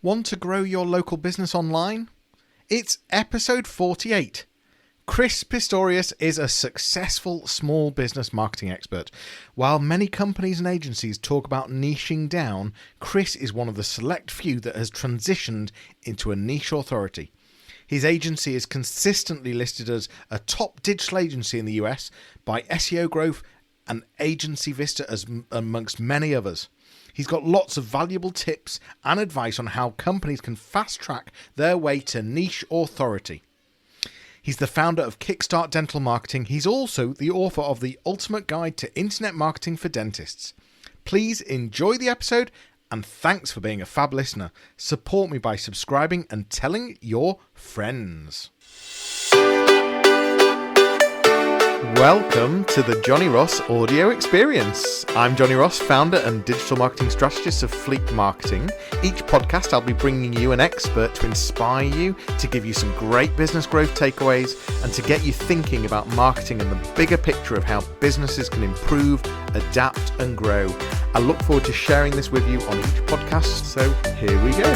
Want to grow your local business online? It's episode 48. Chris Pistorius is a successful small business marketing expert. While many companies and agencies talk about niching down, Chris is one of the select few that has transitioned into a niche authority. His agency is consistently listed as a top digital agency in the US by SEO Growth and AgencyVista as amongst many others. He's got lots of valuable tips and advice on how companies can fast track their way to niche authority. He's the founder of KickStart Dental Marketing. He's also the author of The Ultimate Guide to Internet Marketing for Dentists. Please enjoy the episode and thanks for being a fab listener. Support me by subscribing and telling your friends. Welcome to the Johnny Ross audio experience. I'm Johnny Ross, founder and digital marketing strategist of Fleek Marketing. Each podcast I'll be bringing you an expert to inspire you, to give you some great business growth takeaways, and to get you thinking about marketing and the bigger picture of how businesses can improve, adapt and grow. I look forward to sharing this with you on each podcast, so here we go.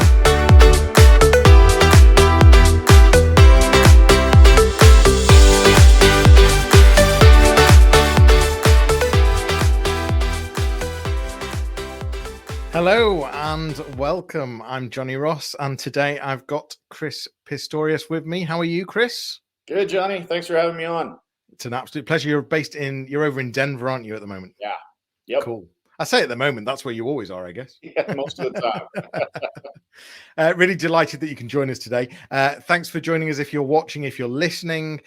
Hello and welcome. I'm Johnny Ross, and today I've got Chris Pistorius with me. How are you, Chris? Good, Johnny. Thanks for having me on. It's an absolute pleasure. You're over in Denver, aren't you, at the moment? Yeah. Yep. Cool. I say at the moment, that's where you always are, I guess. Yeah, most of the time. Really delighted that you can join us today. Thanks for joining us. If you're watching, if you're listening,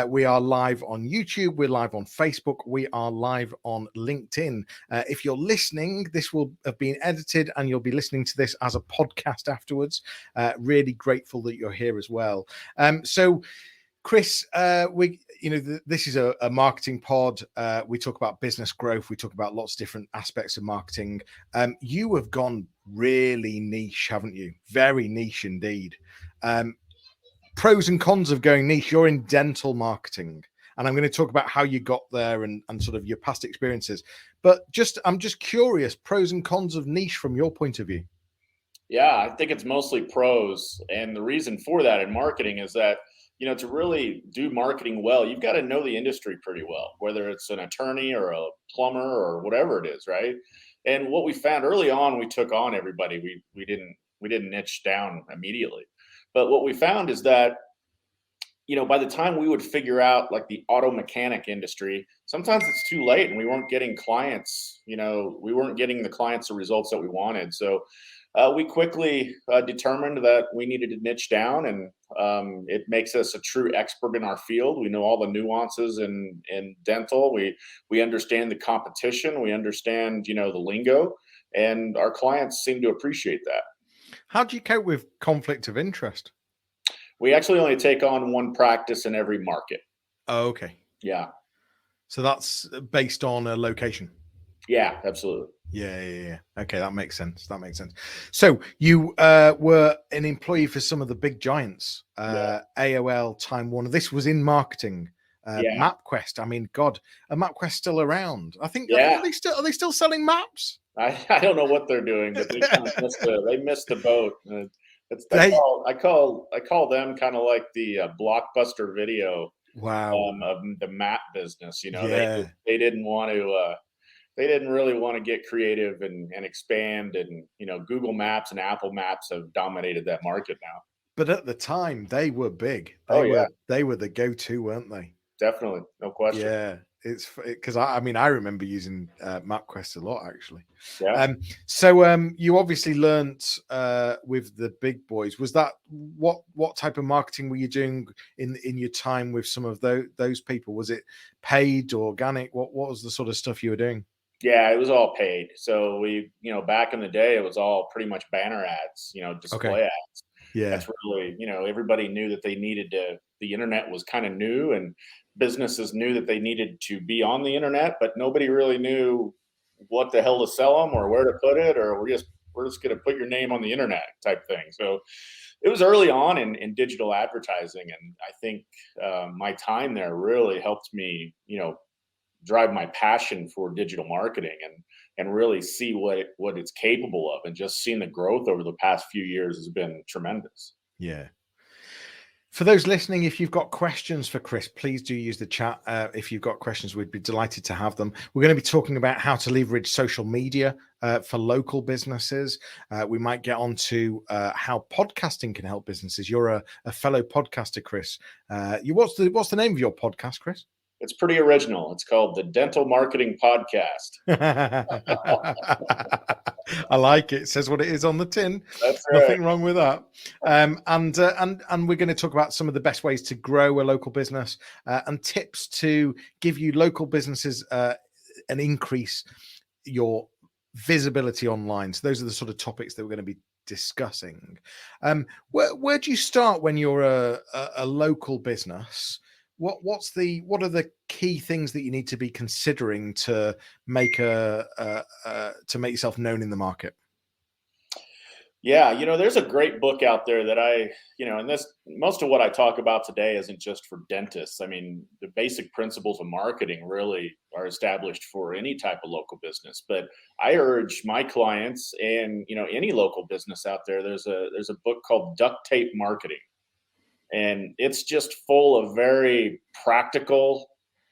we are live on YouTube. We're live on Facebook. We are live on LinkedIn. If you're listening, this will have been edited and you'll be listening to this as a podcast afterwards. Really grateful that you're here as well. So Chris, this is a marketing pod. We talk about business growth. We talk about lots of different aspects of marketing. You have gone really niche, haven't you? Very niche indeed. Pros and cons of going niche. You're in dental marketing, and I'm going to talk about how you got there and sort of your past experiences. But I'm just curious, pros and cons of niche from your point of view. Yeah, I think it's mostly pros. And the reason for that in marketing is that, to really do marketing well, you've got to know the industry pretty well, whether it's an attorney or a plumber or whatever it is, right? And what we found early on, we took on everybody. We didn't niche down immediately. But what we found is that, by the time we would figure out like the auto mechanic industry, sometimes it's too late and we weren't getting clients, we weren't getting the clients the results that we wanted. So we quickly determined that we needed to niche down, and it makes us a true expert in our field. We know all the nuances in dental. We understand the competition. We understand, the lingo, and our clients seem to appreciate that. How do you cope with conflict of interest? We actually only take on one practice in every market. Oh, okay. Yeah. So that's based on a location. Yeah, absolutely. Yeah. Okay, that makes sense. So you were an employee for some of the big giants, AOL, Time Warner. This was in marketing. MapQuest. I mean, God, are MapQuest still around? I think. Yeah. Are they still selling maps? I don't know what they're doing, but they kind of missed the boat. I call them kind of like the Blockbuster Video. Wow. Of the map business. They didn't want to. They didn't really want to get creative and expand, and Google Maps and Apple Maps have dominated that market now. But at the time, they were big. They were the go-to, weren't they? Definitely, no question. Yeah, it's because I remember using MapQuest a lot actually. Yeah. So you obviously learnt with the big boys. Was that what type of marketing were you doing in your time with some of those people? Was it paid, organic? What was the sort of stuff you were doing? Yeah, it was all paid. So we, back in the day, it was all pretty much banner ads, display ads. Yeah. That's really, everybody knew that they needed the internet was kind of new, and businesses knew that they needed to be on the internet, but nobody really knew what the hell to sell them or where to put it, or we're just going to put your name on the internet type thing. So it was early on in digital advertising. And I think my time there really helped me, drive my passion for digital marketing and really see what it's capable of. And just seeing the growth over the past few years has been tremendous. Yeah. For those listening, if you've got questions for Chris, please do use the chat. If you've got questions, we'd be delighted to have them. We're going to be talking about how to leverage social media for local businesses. We might get on to how podcasting can help businesses. You're a fellow podcaster, Chris. What's the name of your podcast, Chris? It's pretty original. It's called the Dental Marketing Podcast. I like it. It says what it is on the tin. That's Nothing right. wrong with that. And we're going to talk about some of the best ways to grow a local business and tips to give you local businesses and increase your visibility online. So those are the sort of topics that we're going to be discussing. Where do you start when you're a local business? What are the key things that you need to be considering to make yourself known in the market? Yeah, there's a great book out there that and most of what I talk about today isn't just for dentists. I mean, the basic principles of marketing really are established for any type of local business. But I urge my clients and, any local business out there, there's a book called Duct Tape Marketing. And it's just full of very practical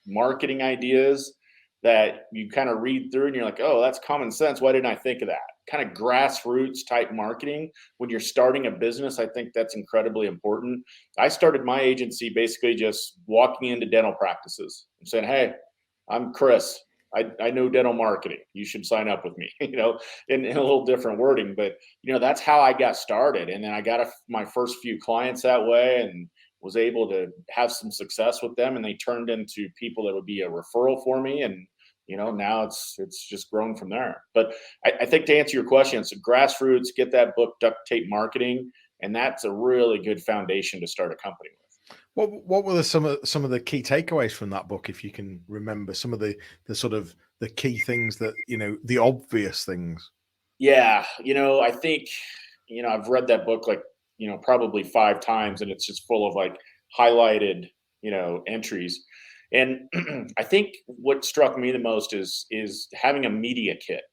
marketing ideas that you kind of read through and you're like, oh, that's common sense. Why didn't I think of that? Kind of grassroots type marketing. When you're starting a business, I think that's incredibly important. I started my agency basically just walking into dental practices and saying, hey, I'm Chris. I know dental marketing. You should sign up with me, in a little different wording. But, that's how I got started. And then I got my first few clients that way and was able to have some success with them. And they turned into people that would be a referral for me. And, now it's just grown from there. But I think to answer your question, it's a grassroots, get that book, Duct Tape Marketing. And that's a really good foundation to start a company with. What were some of the key takeaways from that book, if you can remember some of the sort of the key things that, the obvious things? Yeah. I think, I've read that book probably 5 times, and it's just full of highlighted, entries. And I think what struck me the most is having a media kit.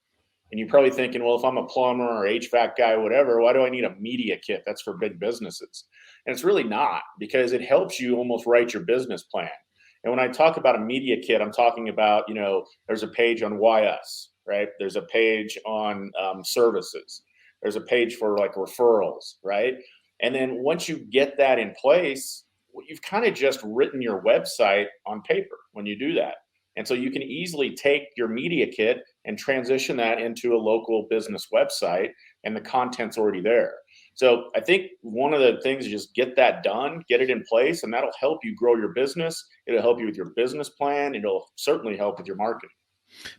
And you're probably thinking, well, if I'm a plumber or HVAC guy, whatever, why do I need a media kit? That's for big businesses. And it's really not, because it helps you almost write your business plan. And when I talk about a media kit, I'm talking about, there's a page on why us, right? There's a page on services. There's a page for referrals, right? And then once you get that in place, you've kind of just written your website on paper when you do that. And so you can easily take your media kit and transition that into a local business website, and the content's already there. So I think one of the things is just get that done, get it in place, and that'll help you grow your business. It'll help you with your business plan. It'll certainly help with your marketing.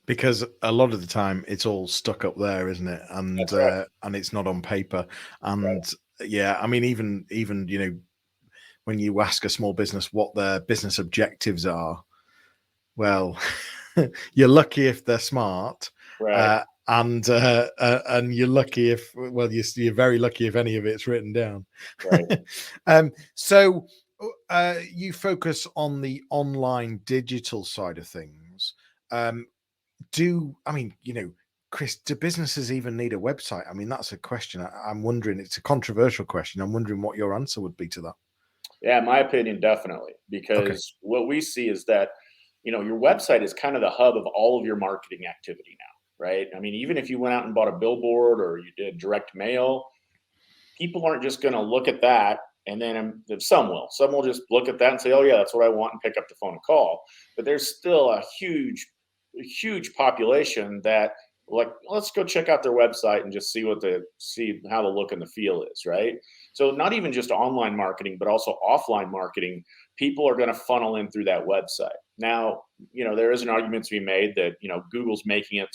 Because a lot of the time it's all stuck up there, isn't it? And That's right. And it's not on paper. And Right. yeah, I mean, even when you ask a small business what their business objectives are, well, you're lucky if they're smart, Right. and you're lucky if, well, you're very lucky if any of it's written down. Right. So you focus on the online digital side of things. Chris, do businesses even need a website? I mean, that's a question. I'm wondering. It's a controversial question. I'm wondering what your answer would be to that. Yeah, in my opinion, definitely. Okay. Because what we see is that, your website is kind of the hub of all of your marketing activity now, right? I mean, even if you went out and bought a billboard or you did direct mail, people aren't just going to look at that. And then some will just look at that and say, oh yeah, that's what I want, and pick up the phone and call. But there's still a huge population that let's go check out their website and just see how the look and the feel is, right? So not even just online marketing, but also offline marketing. People are going to funnel in through that website. Now, there is an argument to be made that, Google's making it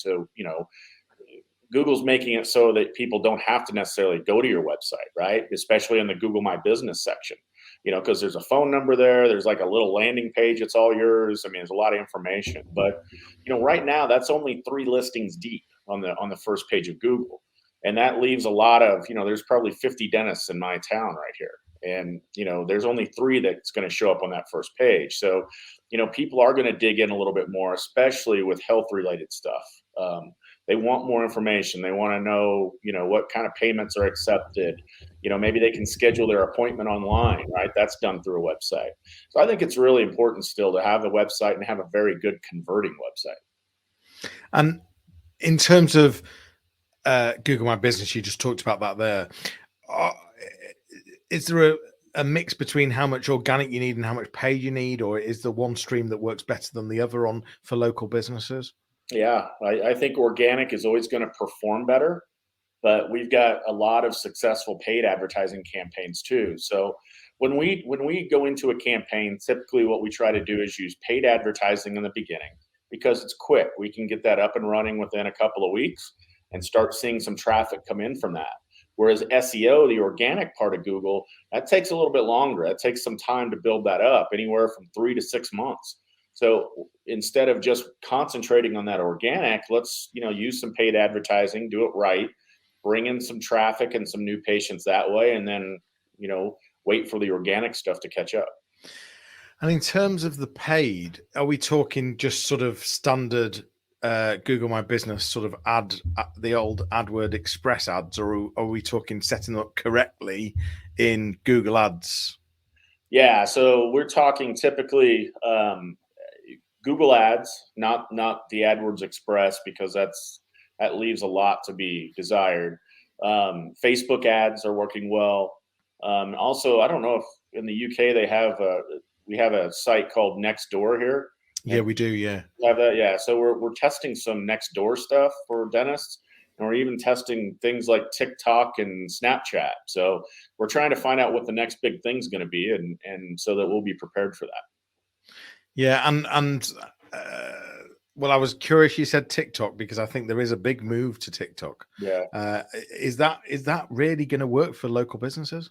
so that people don't have to necessarily go to your website, right? Especially in the Google My Business section, because there's a phone number there. There's a little landing page. It's all yours. I mean, there's a lot of information, but right now that's only 3 listings deep on the first page of Google. And that leaves a lot of, there's probably 50 dentists in my town right here. And, there's only 3 that's going to show up on that first page. So, people are going to dig in a little bit more, especially with health related stuff. They want more information. They want to know, what kind of payments are accepted. Maybe they can schedule their appointment online, right? That's done through a website. So I think it's really important still to have a website and have a very good converting website. And in terms of Google My Business, you just talked about that there. Is there a mix between how much organic you need and how much paid you need, or is there one stream that works better than the other for local businesses? Yeah, I think organic is always going to perform better, but we've got a lot of successful paid advertising campaigns too. So when we go into a campaign, typically what we try to do is use paid advertising in the beginning because it's quick. We can get that up and running within a couple of weeks and start seeing some traffic come in from that. Whereas SEO, the organic part of Google, that takes a little bit longer. That takes some time to build that up, anywhere from 3 to 6 months. So instead of just concentrating on that organic, let's use some paid advertising, do it right, bring in some traffic and some new patients that way, and then wait for the organic stuff to catch up. And in terms of the paid, are we talking just sort of standard Google My Business sort of the old AdWord Express ads, or are we talking setting up correctly in Google Ads? Yeah, so we're talking typically Google Ads, not the AdWords Express, because that leaves a lot to be desired. Facebook ads are working well. Also, I don't know if in the UK we have a site called Nextdoor here. Yeah, we do. Yeah, have that. Yeah, so we're testing some Nextdoor stuff for dentists, and we're even testing things like TikTok and Snapchat. So we're trying to find out what the next big thing's going to be, and so that we'll be prepared for that. Yeah, and well, I was curious. You said TikTok because I think there is a big move to TikTok. Yeah, is that really going to work for local businesses?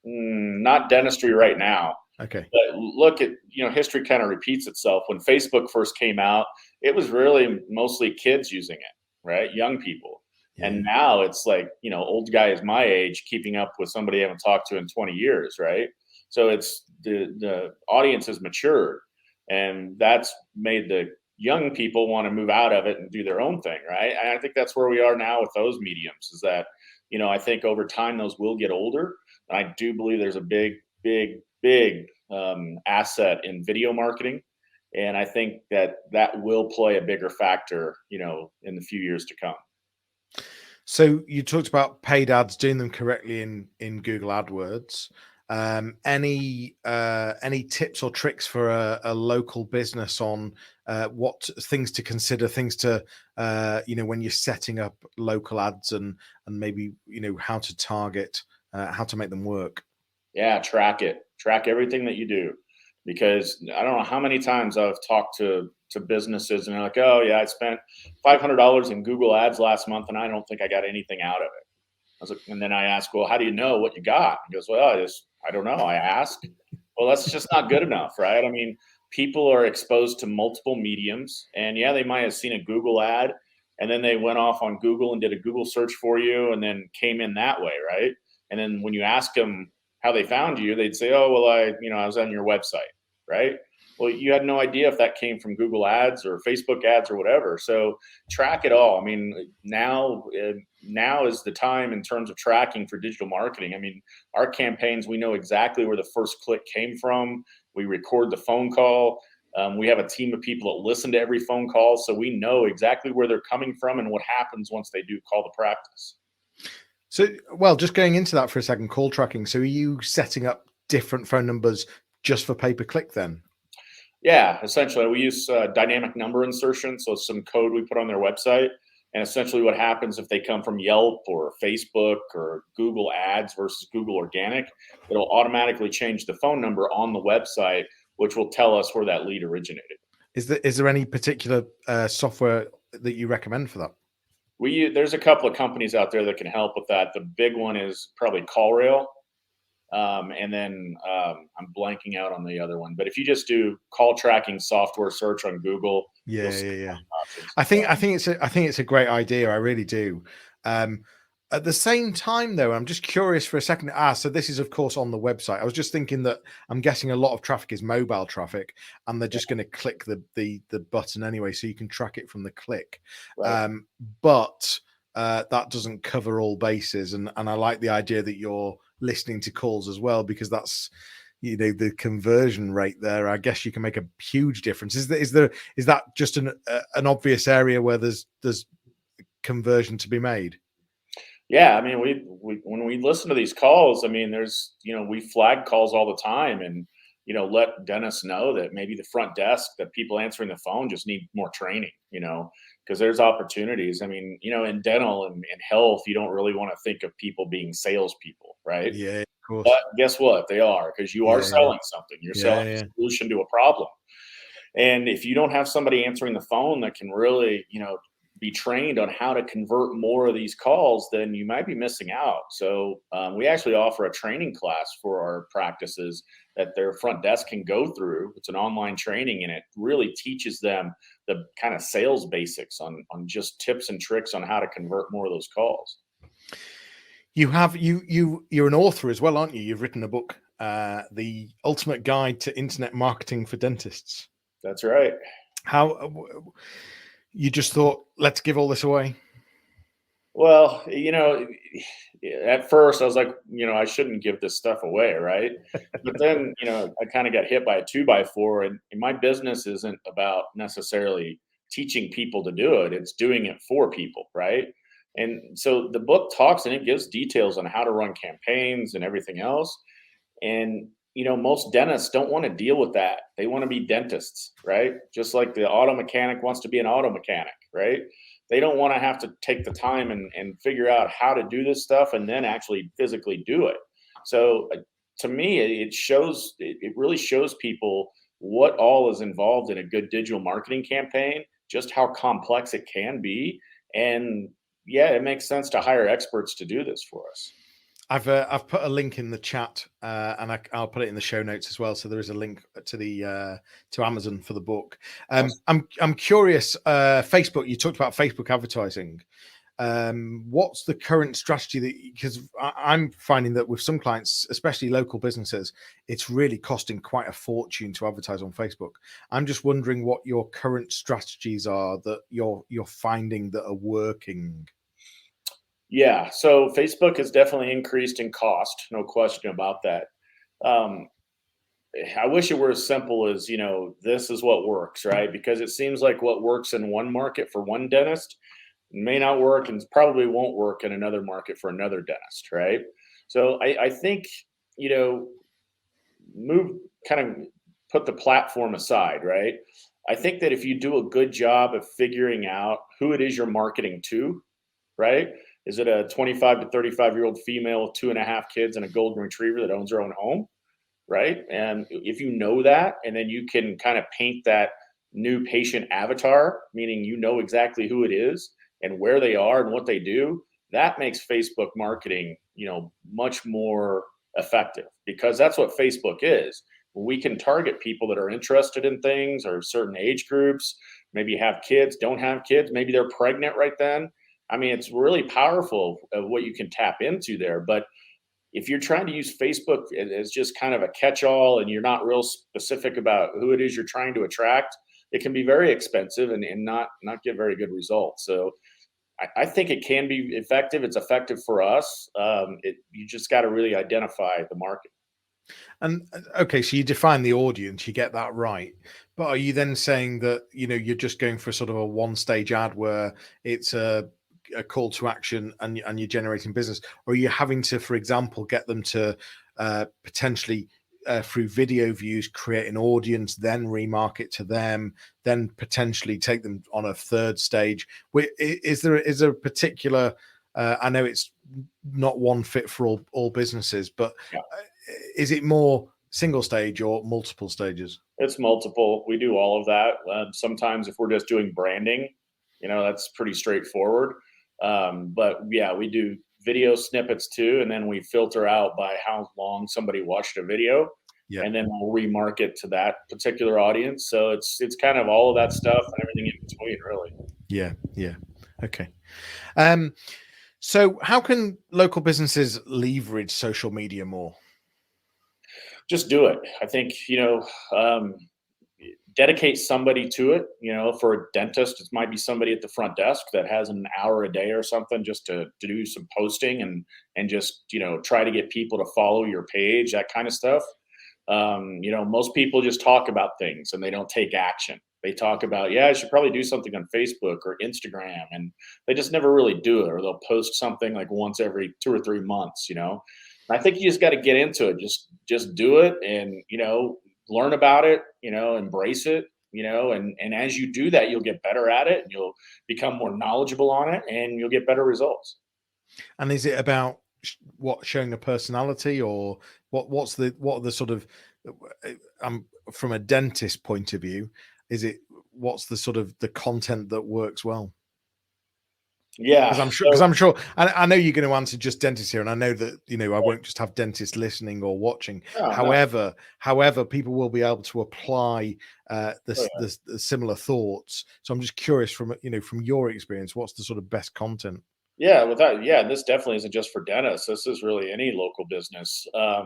Not dentistry right now. Okay. But look at, history kind of repeats itself. When Facebook first came out, it was really mostly kids using it, right? Young people. Yeah. And now it's like, old guys my age keeping up with somebody I haven't talked to in 20 years, right? So it's the audience has matured, and that's made the young people want to move out of it and do their own thing, right? And I think that's where we are now with those mediums, is that, I think over time those will get older. And I do believe there's a big asset in video marketing, and I think that will play a bigger factor, in the few years to come. So you talked about paid ads, doing them correctly in Google AdWords. Any tips or tricks for a local business on what things to consider, things to when you're setting up local ads, and maybe how to target, how to make them work? Yeah, track everything that you do, because I don't know how many times I've talked to businesses and they're like, oh yeah, I spent $500 in Google ads last month and I don't think I got anything out of it. I was like, and then I ask, well, how do you know what you got? He goes, well, I don't know. I ask. Well, that's just not good enough, right? I mean, people are exposed to multiple mediums, and yeah, they might have seen a Google ad and then they went off on Google and did a Google search for you and then came in that way, right? And then when you ask them how they found you, they'd say, oh, well, I was on your website, right? Well, you had no idea if that came from Google ads or Facebook ads or whatever. So track it all. I mean, now is the time in terms of tracking for digital marketing. I mean, our campaigns, we know exactly where the first click came from. We record the phone call. We have a team of people that listen to every phone call. So we know exactly where they're coming from and what happens once they do call to practice. So, well, just going into that for a second, call tracking. So are you setting up different phone numbers just for pay-per-click then? Yeah, essentially we use dynamic number insertion. So it's some code we put on their website. And essentially what happens if they come from Yelp or Facebook or Google ads versus Google organic, it'll automatically change the phone number on the website, which will tell us where that lead originated. Is there any particular software that you recommend for that? There's a couple of companies out there that can help with that. The big one is probably CallRail. And then I'm blanking out on the other one. But if you just do call tracking software search on Google, yeah. I think it's a great idea. I really do. At the same time, though, I'm just curious for a second. So this is, of course, on the website. I was just thinking that I'm guessing a lot of traffic is mobile traffic, and they're just going to click the button anyway, so you can track it from the click. Right. But that doesn't cover all bases, and I like the idea that you're listening to calls as well, because that's, you know, the conversion rate there. I guess you can make a huge difference. Is that just an obvious area where there's conversion to be made? Yeah, I mean, we when we listen to these calls, I mean, there's, we flag calls all the time, and let dentists know that maybe the front desk, that people answering the phone just need more training, because there's opportunities. I mean, in dental and health, you don't really want to think of people being salespeople, right? Yeah, of course. But guess what? They are, because you are Yeah, selling something. You're selling yeah. a solution to a problem. And if you don't have somebody answering the phone that can really, be trained on how to convert more of these calls, then you might be missing out. So we actually offer a training class for our practices that their front desk can go through. It's an online training, and it really teaches them the kind of sales basics on just tips and tricks on how to convert more of those calls. You're an author as well, aren't you? You've written a book, The Ultimate Guide to Internet Marketing for Dentists. That's right. How you just thought, let's give all this away? Well, at first I was like, I shouldn't give this stuff away, right? But then, I kind of got hit by a 2x4, and my business isn't about necessarily teaching people to do it. It's doing it for people, right? And so the book talks, and it gives details on how to run campaigns and everything else. And, most dentists don't want to deal with that. They want to be dentists, right? Just like the auto mechanic wants to be an auto mechanic, right? They don't want to have to take the time and figure out how to do this stuff and then actually physically do it. So to me, it really shows people what all is involved in a good digital marketing campaign, just how complex it can be. And yeah, it makes sense to hire experts to do this for us. I've put a link in the chat, and I'll put it in the show notes as well. So there is a link to the to Amazon for the book. Awesome. I'm curious. Facebook. You talked about Facebook advertising. What's the current strategy? Because I'm finding that with some clients, especially local businesses, it's really costing quite a fortune to advertise on Facebook. I'm just wondering what your current strategies are that you're finding that are working. Yeah, so Facebook has definitely increased in cost, no question about that. Um, I wish it were as simple as, this is what works, right? Because it seems like what works in one market for one dentist may not work, and probably won't work in another market for another dentist, right? So I think, you know, move kind of put the platform aside, right? I think that if you do a good job of figuring out who it is you're marketing to, right? Is it a 25 to 35-year-old female with 2.5 kids and a golden retriever that owns her own home, right? And if you know that, and then you can kind of paint that new patient avatar, meaning you know exactly who it is and where they are and what they do, that makes Facebook marketing, much more effective, because that's what Facebook is. We can target people that are interested in things, or certain age groups, maybe have kids, don't have kids, maybe they're pregnant right then. I mean, it's really powerful of what you can tap into there. But if you're trying to use Facebook as just kind of a catch-all, and you're not real specific about who it is you're trying to attract, it can be very expensive and not get very good results. So I think it can be effective. It's effective for us. You just got to really identify the market. And okay, so you define the audience, you get that right. But are you then saying that, you're just going for sort of a one-stage ad where it's a call to action, and you're generating business? Or are you having to, for example, get them to potentially through video views create an audience, then remarket to them, then potentially take them on a third stage? Is there a particular I know it's not one fit for all businesses, but Yeah. is it more single stage or multiple stages? It's multiple. We do all of that. Sometimes if we're just doing branding, that's pretty straightforward. But yeah, we do video snippets too, and then we filter out by how long somebody watched a video, Yeah. and then we'll remarket to that particular audience. So it's kind of all of that stuff and everything in between, really. Yeah. Okay. So how can local businesses leverage social media more? Just do it. I think, dedicate somebody to it. For a dentist, it might be somebody at the front desk that has an hour a day or something just to do some posting and just, try to get people to follow your page, that kind of stuff. Most people just talk about things and they don't take action. They talk about, yeah, I should probably do something on Facebook or Instagram, and they just never really do it, or they'll post something like once every 2 or 3 months. And I think you just got to get into it. Just do it, and learn about it. Embrace it. And as you do that, you'll get better at it, and you'll become more knowledgeable on it, and you'll get better results. And is it about showing a personality, or what are the sort of from a dentist point of view, what's the sort of the content that works well? Yeah. Because I'm sure, I know you're going to answer just dentists here, and I know that I won't just have dentists listening or watching. No, However, people will be able to apply yeah. the similar thoughts. So I'm just curious from your experience, what's the sort of best content? Yeah, this definitely isn't just for dentists. This is really any local business. At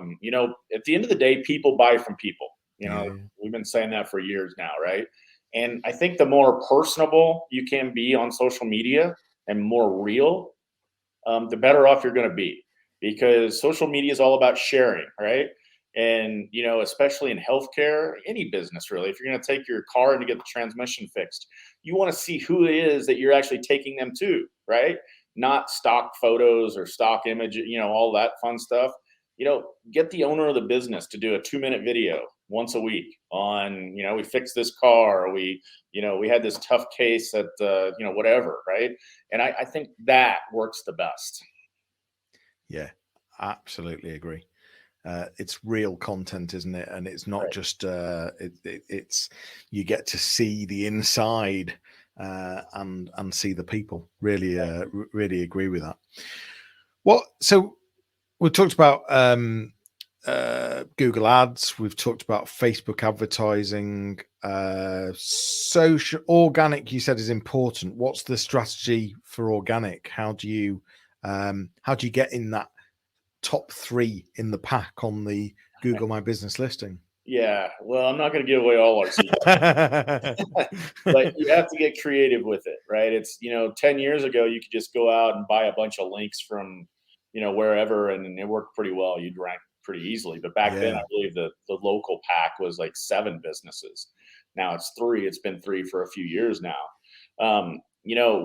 the end of the day, people buy from people. Yeah, We've been saying that for years now, right? And I think the more personable you can be on social media and more real, the better off you're going to be, because social media is all about sharing, right? And especially in healthcare, any business really, if you're going to take your car and to get the transmission fixed, you want to see who it is that you're actually taking them to, right? Not stock photos or stock image, all that fun stuff. Get the owner of the business to do a 2-minute video once a week on, we fixed this car, or we had this tough case at, whatever, right? And I think that works the best. yeah, absolutely agree. It's real content, isn't it? And it's not Right. just it's you get to see the inside and see the people. Really, really agree with that. So we talked about Google Ads. We've talked about Facebook advertising. Social organic, you said, is important. What's the strategy for organic? How do you get in that top 3 in the pack on the Google My Business listing? Yeah, well, I'm not going to give away all our secrets, but you have to get creative with it, right? It's 10 years ago, you could just go out and buy a bunch of links from wherever, and it worked pretty well. You'd rank pretty easily. But back then, I Yeah. believe the local pack was like 7 businesses. Now it's 3. It's been 3 for a few years now.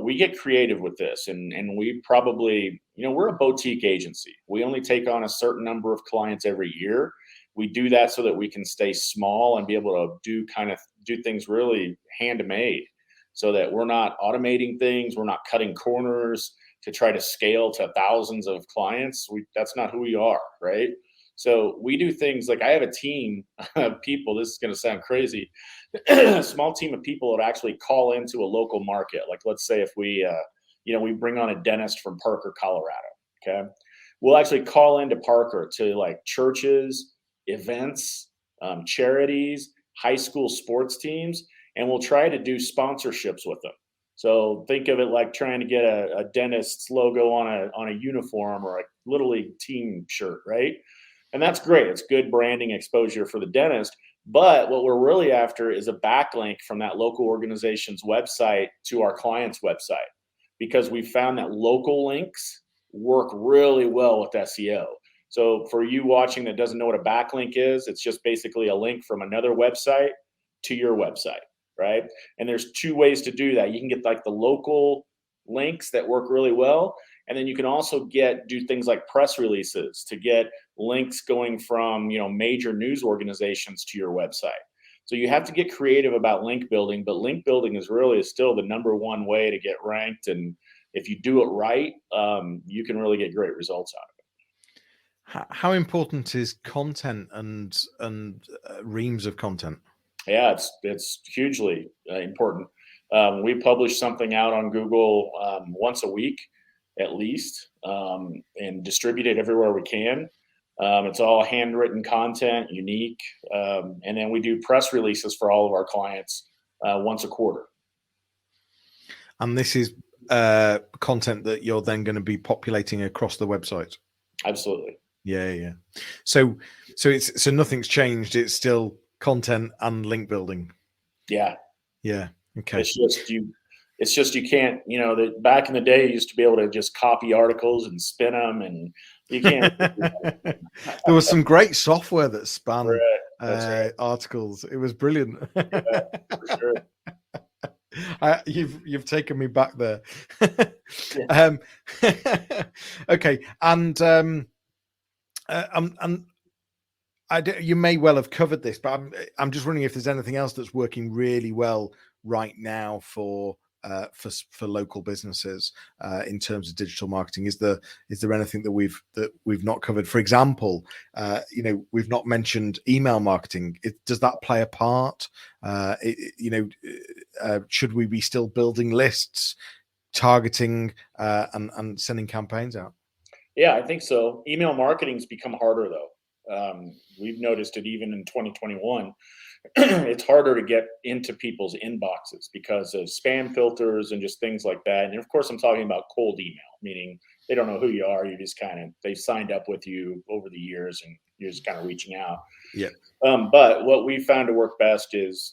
We get creative with this, and we probably, we're a boutique agency. We only take on a certain number of clients every year. We do that so that we can stay small and be able to do things really handmade, so that we're not automating things. We're not cutting corners to try to scale to thousands of clients. That's not who we are, right? So we do things like, I have a team of people. This is going to sound crazy. A small team of people that actually call into a local market. Like, let's say if we bring on a dentist from Parker, Colorado. Okay. We'll actually call into Parker to like churches, events, charities, high school sports teams, and we'll try to do sponsorships with them. So think of it like trying to get a dentist's logo on a uniform or a little league team shirt, right? And that's great. It's good branding exposure for the dentist. But what we're really after is a backlink from that local organization's website to our client's website, because we found that local links work really well with SEO. So for you watching that doesn't know what a backlink is, it's just basically a link from another website to your website, right? And there's 2 ways to do that. You can get like the local links that work really well, and then you can also do things like press releases to get links going from major news organizations to your website. So you have to get creative about link building, but link building is still the number 1 way to get ranked. And if you do it right, you can really get great results out of it. How important is content and reams of content? Yeah, it's hugely important. We publish something out on Google once a week at least, and distribute it everywhere we can. It's all handwritten content, unique, and then we do press releases for all of our clients once a quarter. And this is content that you're then going to be populating across the website. Absolutely. Yeah. So nothing's changed. It's still content and link building. Yeah. Okay. It's just you can't, back in the day you used to be able to just copy articles and spin them, and you can't. There was some great software that span Right. That's right. articles. It was brilliant. Yeah, for sure. You've taken me back there. Yeah. Okay, and you may well have covered this, but I'm just wondering if there's anything else that's working really well right now for local businesses in terms of digital marketing. Is there anything that we've not covered? For example, we've not mentioned email marketing. Does that play a part? Should we be still building lists, targeting, and sending campaigns out? Yeah, I think so. Email marketing's become harder though. We've noticed it even in 2021. It's harder to get into people's inboxes because of spam filters and just things like that. And of course, I'm talking about cold email, meaning they don't know who you are. You just they've signed up with you over the years and you're just kind of reaching out. Yeah. But what we found to work best is,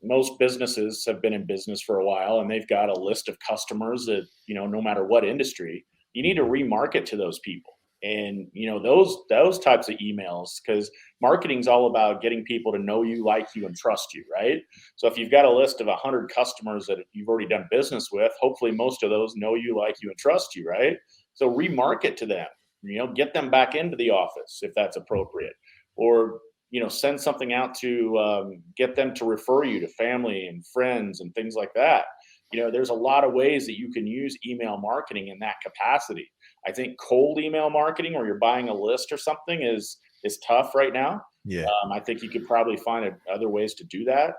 most businesses have been in business for a while and they've got a list of customers that, no matter what industry, you need to remarket to those people. And those types of emails, because marketing's all about getting people to know you, like you, and trust you, right? So if you've got a list of 100 customers that you've already done business with, hopefully most of those know you, like you, and trust you, right? So remarket to them, get them back into the office if that's appropriate, or send something out to get them to refer you to family and friends and things like that. There's a lot of ways that you can use email marketing in that capacity. I think cold email marketing, where you're buying a list or something, is tough right now. Yeah. I think you could probably find other ways to do that,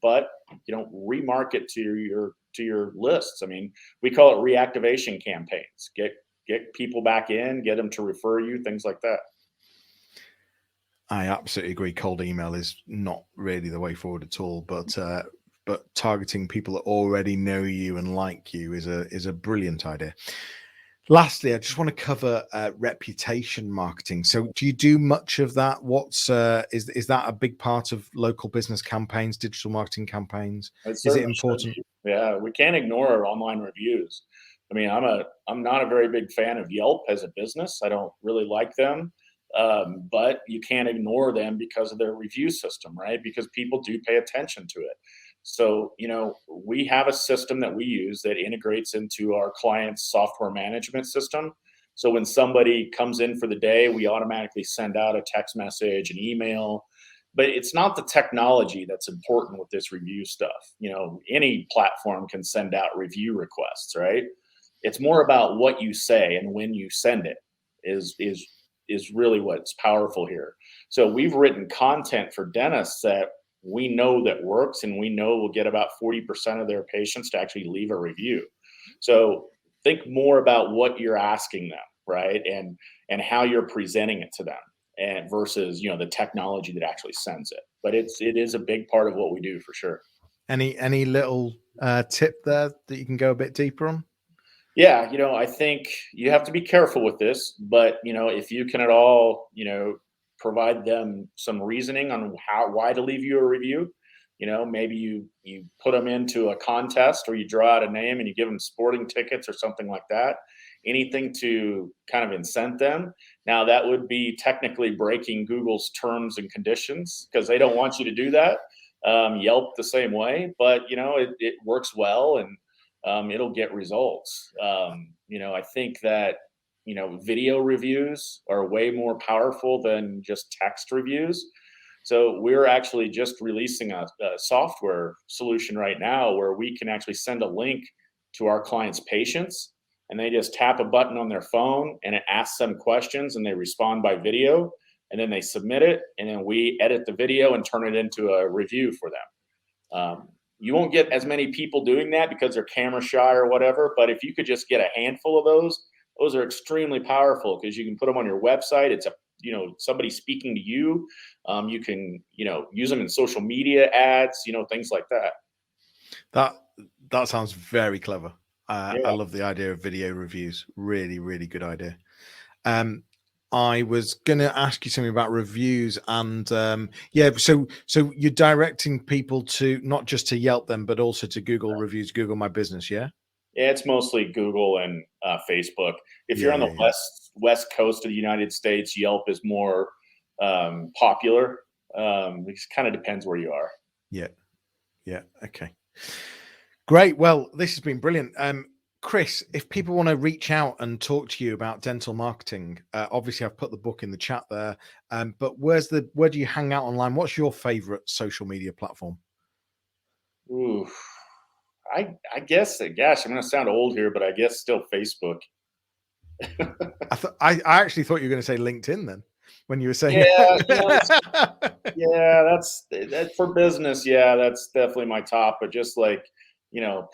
but remarket to your lists. I mean, we call it reactivation campaigns. Get people back in, get them to refer you, things like that. I absolutely agree. Cold email is not really the way forward at all, but targeting people that already know you and like you is a brilliant idea. Lastly, I just want to cover reputation marketing. So do you do much of that? Is that a big part of local business campaigns, digital marketing campaigns? Is it important? Yeah, we can't ignore online reviews. I mean, I'm not a very big fan of Yelp as a business. I don't really like them. But you can't ignore them because of their review system, right? Because people do pay attention to it. So, we have a system that we use that integrates into our client's software management system. So when somebody comes in for the day, we automatically send out a text message, an email. But it's not the technology that's important with this review stuff. Any platform can send out review requests, right? It's more about what you say and when you send it is really what's powerful here. So we've written content for dentists that we know that works, and we know we'll get about 40% of their patients to actually leave a review. So think more about what you're asking them, right? And how you're presenting it to them, and versus, the technology that actually sends it. But it is a big part of what we do for sure. Any little tip there that you can go a bit deeper on? Yeah, I think you have to be careful with this, but if you can at all, provide them some reasoning on why to leave you a review. Maybe you put them into a contest, or you draw out a name and you give them sporting tickets or something like that. Anything to kind of incent them. Now that would be technically breaking Google's terms and conditions, because they don't want you to do that. Yelp the same way, but it works well, and it'll get results. I think that video reviews are way more powerful than just text reviews. So we're actually just releasing a software solution right now where we can actually send a link to our clients' patients, and they just tap a button on their phone and it asks them questions, and they respond by video, and then they submit it, and then we edit the video and turn it into a review for them. You won't get as many people doing that because they're camera shy or whatever, but if you could just get a handful of those are extremely powerful, because you can put them on your website. It's somebody speaking to you. You can, use them in social media ads, things like that. That sounds very clever. I love the idea of video reviews. Really, really good idea. I was going to ask you something about reviews, and so you're directing people to not just to Yelp them, but also to Google reviews, Google My Business, yeah? Yeah, it's mostly Google and Facebook. If you're on the west coast of the United States, Yelp is more popular. It kind of depends where you are. Yeah. Okay. Great. Well, this has been brilliant. Chris, if people want to reach out and talk to you about dental marketing, obviously I've put the book in the chat there. But where do you hang out online? What's your favorite social media platform? Ooh, I guess, gosh, I'm going to sound old here, but I guess still Facebook. I actually thought you were going to say LinkedIn then when you were saying, that's for business. Yeah, that's definitely my top, but just like,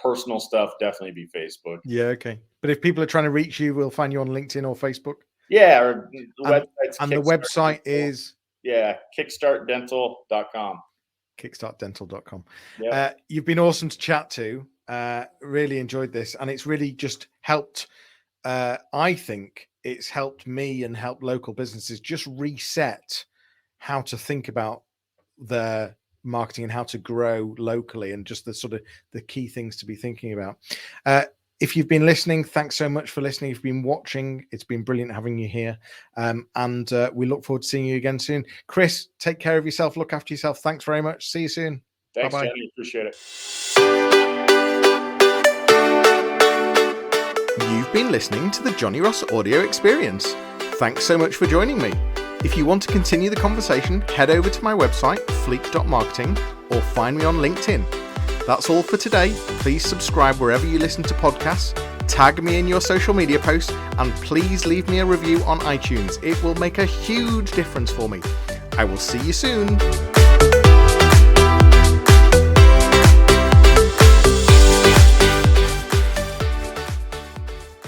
personal stuff, definitely be Facebook. Yeah. Okay. But if people are trying to reach you, we'll find you on LinkedIn or Facebook. Yeah. Or the website is kickstartdental.com. kickstartdental.com. Yeah. You've been awesome to chat to. Really enjoyed this, and it's really just helped. I think it's helped me and helped local businesses just reset how to think about their marketing and how to grow locally, and just the key things to be thinking about. If you've been listening, thanks so much for listening. If you've been watching, it's been brilliant having you here. And we look forward to seeing you again soon. Chris, take care of yourself. Look after yourself. Thanks very much. See you soon. Thanks, Bye-bye. Jenny. Appreciate it. You've been listening to the Johnny Ross Audio Experience. Thanks so much for joining me. If you want to continue the conversation, head over to my website, fleek.marketing, or find me on LinkedIn. That's all for today. Please subscribe wherever you listen to podcasts, tag me in your social media posts, and please leave me a review on iTunes. It will make a huge difference for me. I will see you soon.